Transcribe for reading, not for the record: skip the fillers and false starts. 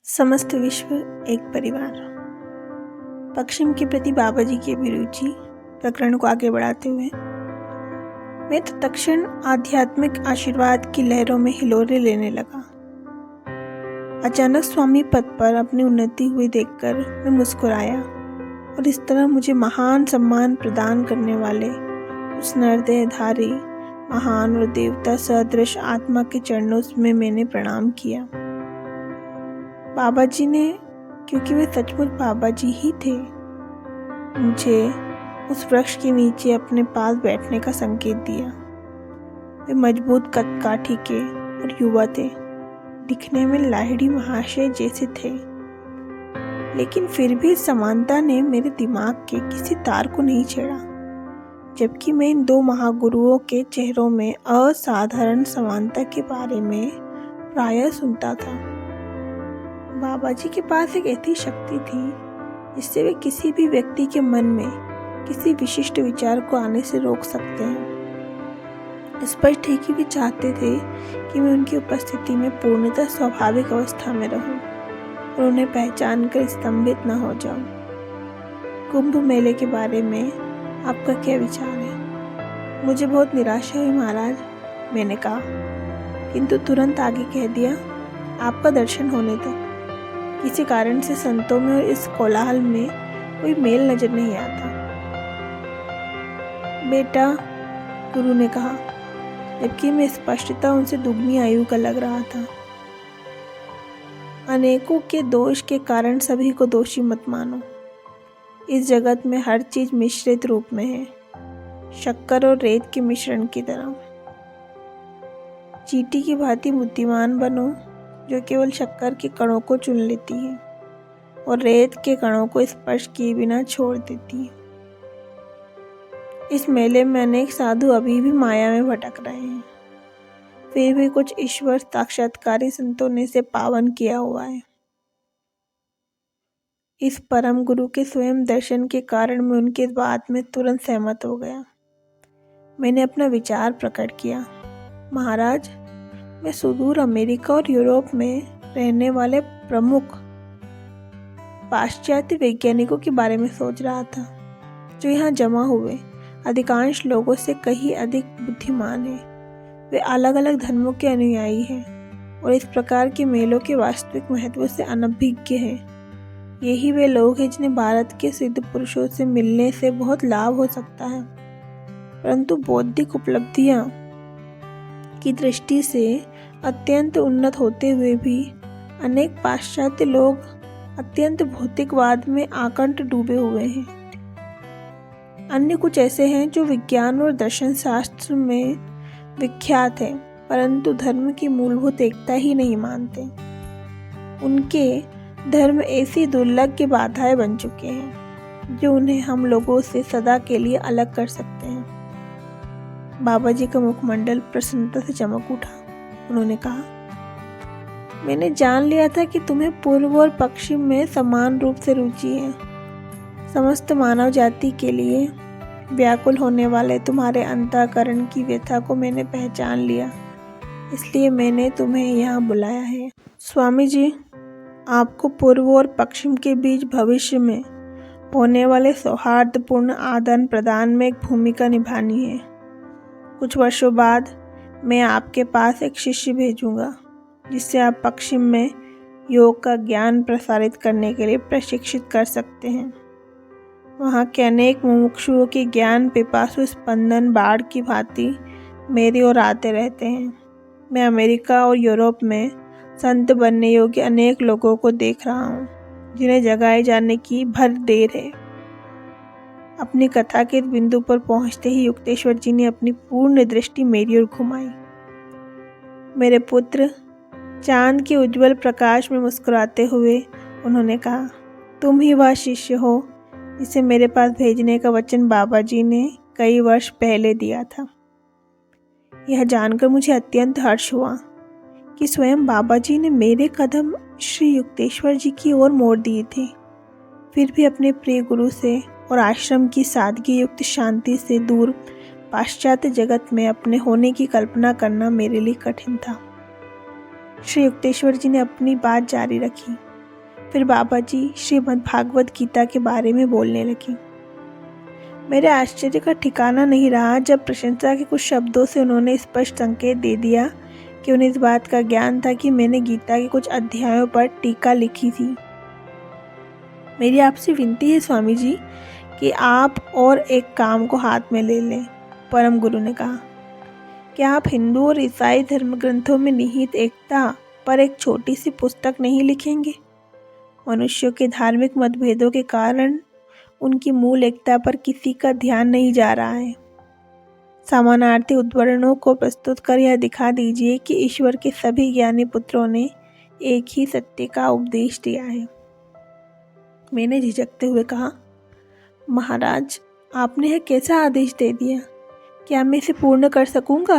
समस्त विश्व एक परिवार। पश्चिम के प्रति बाबा जी की अभिरुचि प्रकरण को आगे बढ़ाते हुए मैं तो तत्क्षण आध्यात्मिक आशीर्वाद की लहरों में हिलोरे लेने लगा। अचानक स्वामी पद पर अपनी उन्नति हुई देखकर मैं मुस्कुराया और इस तरह मुझे महान सम्मान प्रदान करने वाले उस नरदेहधारी महान और देवता सदृश आत्मा के चरणों में मैंने प्रणाम किया। बाबा जी ने, क्योंकि वे सचमुच बाबा जी ही थे, मुझे उस वृक्ष के नीचे अपने पास बैठने का संकेत दिया। वे मजबूत कदकाठी के और युवा थे, दिखने में लाहिड़ी महाशय जैसे थे, लेकिन फिर भी समानता ने मेरे दिमाग के किसी तार को नहीं छेड़ा, जबकि मैं इन दो महागुरुओं के चेहरों में असाधारण समानता के बारे में प्रायः सुनता था। बाबा जी के पास एक ऐसी शक्ति थी जिससे वे किसी भी व्यक्ति के मन में किसी विशिष्ट विचार को आने से रोक सकते हैं। स्पष्ट है कि वे चाहते थे कि मैं उनकी उपस्थिति में पूर्णतः स्वाभाविक अवस्था में रहूं और उन्हें पहचान कर स्तंभित न हो जाऊं। कुंभ मेले के बारे में आपका क्या विचार है? मुझे बहुत निराशा हुई महाराज, मैंने कहा, किंतु तुरंत आगे कह दिया, आपका दर्शन होने तक किसी कारण से संतों में और इस कोलाहल में कोई मेल नजर नहीं आता। बेटा, गुरु ने कहा, जबकि मैं स्पष्टता उनसे दुगनी आयु का लग रहा था। अनेकों के दोष के कारण सभी को दोषी मत मानो। इस जगत में हर चीज मिश्रित रूप में है, शक्कर और रेत के मिश्रण की तरह। चींटी की भांति बुद्धिमान बनो, जो केवल शक्कर के कणों को चुन लेती है और रेत के कणों को स्पर्श किए बिना छोड़ देती है। इस मेले में अनेक साधु अभी भी माया में भटक रहे हैं, फिर भी कुछ ईश्वर साक्षात्कारी संतों ने इसे पावन किया हुआ है। इस परम गुरु के स्वयं दर्शन के कारण मैं उनकी इस बात में तुरंत सहमत हो गया। मैंने अपना विचार प्रकट किया, महाराज, मैं सुदूर अमेरिका और यूरोप में रहने वाले प्रमुख पाश्चात्य वैज्ञानिकों के बारे में सोच रहा था, जो यहाँ जमा हुए अधिकांश लोगों से कहीं अधिक बुद्धिमान हैं। वे अलग अलग धर्मों के अनुयायी हैं और इस प्रकार के मेलों के वास्तविक महत्व से अनभिज्ञ हैं। यही वे लोग हैं जिन्हें भारत के सिद्ध पुरुषों से मिलने से बहुत लाभ हो सकता है, परंतु बौद्धिक उपलब्धियां की दृष्टि से अत्यंत उन्नत होते हुए भी अनेक पाश्चात्य लोग अत्यंत भौतिकवाद में आकंठ डूबे हुए हैं। अन्य कुछ ऐसे हैं जो विज्ञान और दर्शन शास्त्र में विख्यात हैं, परंतु धर्म की मूलभूत एकता ही नहीं मानते। उनके धर्म ऐसी दुर्लभ बाधाएं बन चुके हैं जो उन्हें हम लोगों से सदा के लिए अलग कर सकते हैं। बाबा जी का मुखमंडल प्रसन्नता से चमक उठा। उन्होंने कहा, मैंने जान लिया था कि तुम्हें पूर्व और पश्चिम में समान रूप से रुचि है। समस्त मानव जाति के लिए व्याकुल होने वाले तुम्हारे अंतःकरण की व्यथा को मैंने पहचान लिया, इसलिए मैंने तुम्हें यहाँ बुलाया है। स्वामी जी, आपको पूर्व और पश्चिम के बीच भविष्य में होने वाले सौहार्दपूर्ण आदान प्रदान में एक भूमिका निभानी है। कुछ वर्षों बाद मैं आपके पास एक शिष्य भेजूंगा, जिससे आप पश्चिम में योग का ज्ञान प्रसारित करने के लिए प्रशिक्षित कर सकते हैं। वहाँ के अनेक मुमुक्षुओं के ज्ञान पिपासु स्पंदन बाढ़ की भांति मेरी ओर आते रहते हैं। मैं अमेरिका और यूरोप में संत बनने योग्य अनेक लोगों को देख रहा हूँ, जिन्हें जगाए जाने की भर देर है। अपनी कथा के बिंदु पर पहुंचते ही युक्तेश्वर जी ने अपनी पूर्ण दृष्टि मेरी ओर घुमाई। मेरे पुत्र, चांद के उज्जवल प्रकाश में मुस्कुराते हुए उन्होंने कहा, तुम ही वह शिष्य हो जिसे मेरे पास भेजने का वचन बाबा जी ने कई वर्ष पहले दिया था। यह जानकर मुझे अत्यंत हर्ष हुआ कि स्वयं बाबा जी ने मेरे कदम श्री युक्तेश्वर जी की ओर मोड़ दिए थे। फिर भी अपने प्रिय गुरु से और आश्रम की सादगी युक्त शांति से दूर पाश्चात्य जगत में अपने होने की कल्पना करना मेरे लिए कठिन था। श्री युक्तेश्वर जी ने अपनी बात जारी रखी। फिर बाबा जी श्रीमद् भागवत गीता के बारे में बोलने लगे। मेरे आश्चर्य का ठिकाना नहीं रहा जब प्रशंसा के कुछ शब्दों से उन्होंने स्पष्ट संकेत दे दिया कि उन्हें इस बात का ज्ञान था कि मैंने गीता के कुछ अध्यायों पर टीका लिखी थी। मेरी आपसे विनती है स्वामी जी कि आप और एक काम को हाथ में ले लें। परम गुरु ने कहा, क्या आप हिंदू और ईसाई धर्म ग्रंथों में निहित एकता पर एक छोटी सी पुस्तक नहीं लिखेंगे? मनुष्यों के धार्मिक मतभेदों के कारण उनकी मूल एकता पर किसी का ध्यान नहीं जा रहा है। समानार्थी उद्धरणों को प्रस्तुत कर यह दिखा दीजिए कि ईश्वर के सभी ज्ञानी पुत्रों ने एक ही सत्य का उपदेश दिया है। मैंने झिझकते हुए कहा, महाराज, आपने यह कैसा आदेश दे दिया? क्या मैं इसे पूर्ण कर सकूंगा?